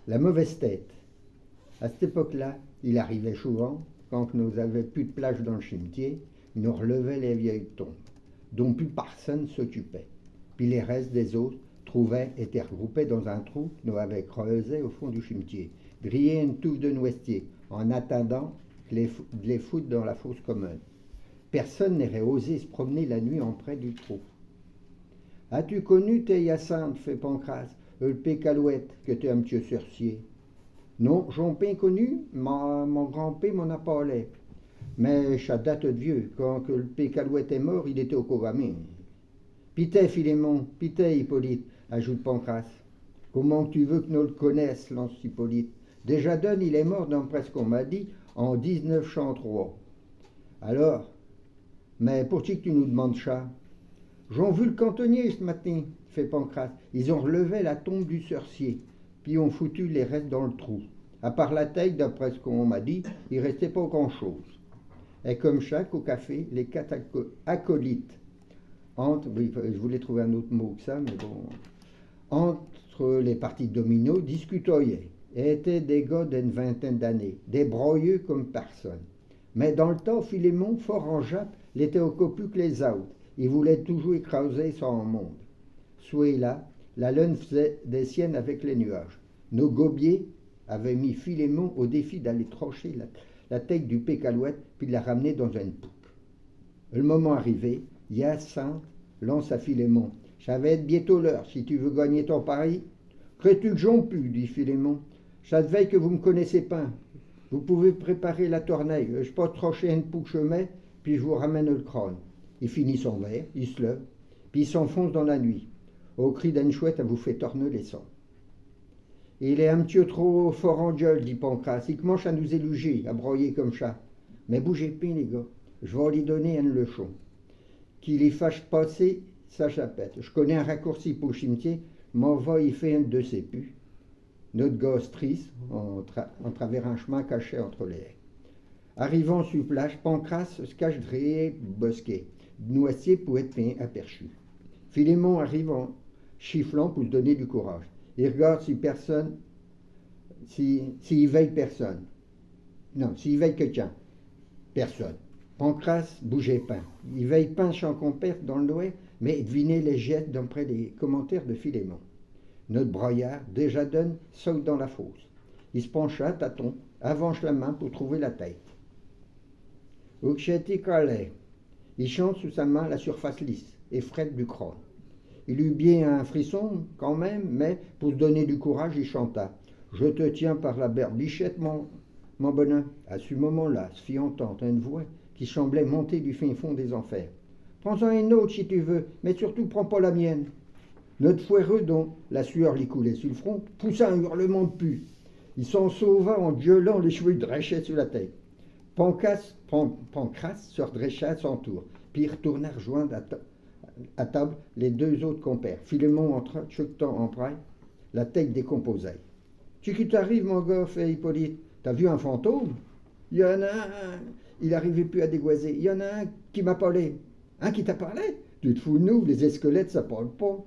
La mauvaise tête. À cette époque-là, il arrivait souvent, quand nous n'avions plus de plage dans le cimetière, il nous relevait les vieilles tombes, dont plus personne s'occupait. Puis les restes des autres étaient regroupés dans un trou que nous avions creusé au fond du cimetière, grillé une touffe de noisetiers, en attendant de les foutre dans la fosse commune. Personne n'aurait osé se promener la nuit en près du trou. As-tu connu tes Hyacinthe, fait Pancrace, le pécalouette, que tu es un monsieur sorcier? Non, j'en pas connu, mon grand-père m'en a parlé. Mais ça date de vieux, quand que le pécalouette est mort, il était au Covamé. Pité, Philémon, pité, Hippolyte, ajoute Pancrace. Comment tu veux que nous le connaissions, lance Hippolyte? Déjà donne, il est mort, d'après ce qu'on m'a dit, en 1903. Alors, mais pour qui que tu nous demandes ça? J'en vu le cantonnier ce matin, fait Pancrace. Ils ont relevé la tombe du sorcier, puis ont foutu les restes dans le trou. À part la tête, d'après ce qu'on m'a dit, il restait pas grand-chose. Et comme chaque au café, les quatre acolytes, oui, je voulais trouver un autre mot que ça, mais bon, entre les parties de domino, discutaient et étaient des gars d'une vingtaine d'années, des broyeux comme personne. Mais dans le temps, Philémon, fort en jappe, l'était au copu que les autres. Il voulait toujours écraser son monde. Soit là, la lune faisait des siennes avec les nuages. Nos gobiers avaient mis Philémon au défi d'aller trancher la tête du pécalouette puis de la ramener dans une poupe. Le moment arrivé, Hyacinthe lance à Philémon. Ça va être bientôt l'heure si tu veux gagner ton pari. Crées-tu que j'en pu, dit Philémon. Ça te veille que vous ne me connaissez pas. Vous pouvez préparer la tourneille. Je peux trancher une poupe chemin, puis je vous ramène le crâne. Il finit son verre, il se lève, puis il s'enfonce dans la nuit. Au cri d'une chouette, elle vous fait torner les sons. Il est un petit peu trop fort en gueule, dit Pancrace. Il commence à nous éluger, à broyer comme ça. Mais bougez pas, les gars. Je vais lui donner un leçon. Qu'il y fasse passer sa chapette. Je connais un raccourci pour le cimetière, m'en va y faire un de ses pus. Notre gosse triste, en travers un chemin caché entre les haies. Arrivant sur plage, Pancrace se cache derrière bosquet. Noisetier pour être bien aperçu. Philémon arrive en chifflant pour se donner du courage. Il regarde si personne, s'il veille personne. Non, s'il veille quelqu'un. Personne. Pancrace bougeait pas. Il veille pas son compère dans le loin, mais devinez les jets d'après les commentaires de Philémon. Notre broyard, déjà donne, saute dans la fosse. Il se penche à tâtons, avance la main pour trouver la tête. Uxeti Calais. Il chante sous sa main la surface lisse et frette du crâne. Il eut bien un frisson quand même, mais pour se donner du courage, il chanta. Je te tiens par la berbichette, mon bonhomme. À ce moment-là, se fit entendre une voix qui semblait monter du fin fond des enfers. Prends-en une autre si tu veux, mais surtout prends pas la mienne. Notre fouereux, dont la sueur lui coulait sur le front, poussa un hurlement de pu. Il s'en sauva en gueulant, les cheveux dréchaient sur la tête. Pancrace se redressa à son tour, puis il retourna rejoindre à table les deux autres compères. Philémon entra, chuchotant en près, la tête décomposée. « Tu qui t'arrives, mon gars, fait Hippolyte, t'as vu un fantôme? Il y en a un, il n'arrivait plus à dégoiser. Il y en a un qui m'a parlé. Un qui t'a parlé? Tu te fous de nous, les squelettes, ça parle pas.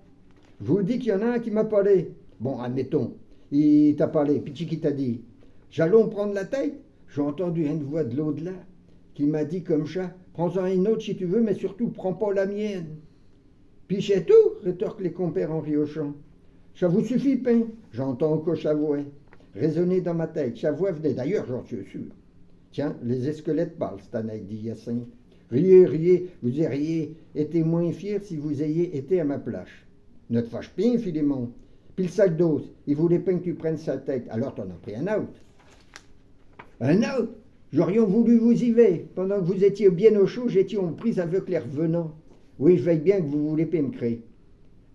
Je vous dis qu'il y en a un qui m'a parlé. Bon, admettons, il t'a parlé, puis qui t'a dit? J'allons prendre la tête? J'ai entendu une voix de l'au-delà qui m'a dit comme ça, prends-en une autre si tu veux, mais surtout prends pas la mienne. Puis c'est tout, rétorquent les compères en riochant. Ça vous suffit, pain? J'entends que sa voix résonner dans ma tête. Sa voix venait d'ailleurs, j'en suis sûr. Tiens, les squelettes parlent, cette année, dit Hyacinthe. Riez, vous auriez été moins fiers si vous ayez été à ma place. Ne te fâche pas, Philémon. Puis le sac d'os, il voulait pas que tu prennes sa tête, alors t'en as pris un autre. Un autre? J'aurais voulu vous y veiller. Pendant que vous étiez bien au chaud, j'étais en prise avec les revenants. Oui, je veille bien que vous voulez pas me créer.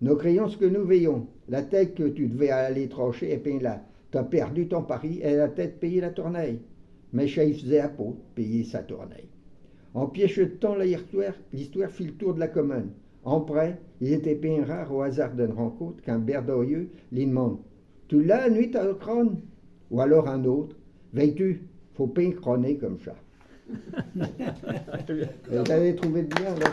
Nous créons ce que nous veillons. La tête que tu devais aller trancher est bien là. T'as perdu ton pari et la tête payé la tourneille. Mais ça y faisait à peau, payer sa tourneille. En piéchetant l'histoire fit le tour de la commune. En près, il était bien rare au hasard d'une rencontre qu'un berdoyeux lui demande « Tu l'as, nuit, à crâne ?» Ou alors un autre « Veilles-tu, faut pas crâner comme ça. » Vous avez trouvé bien, là,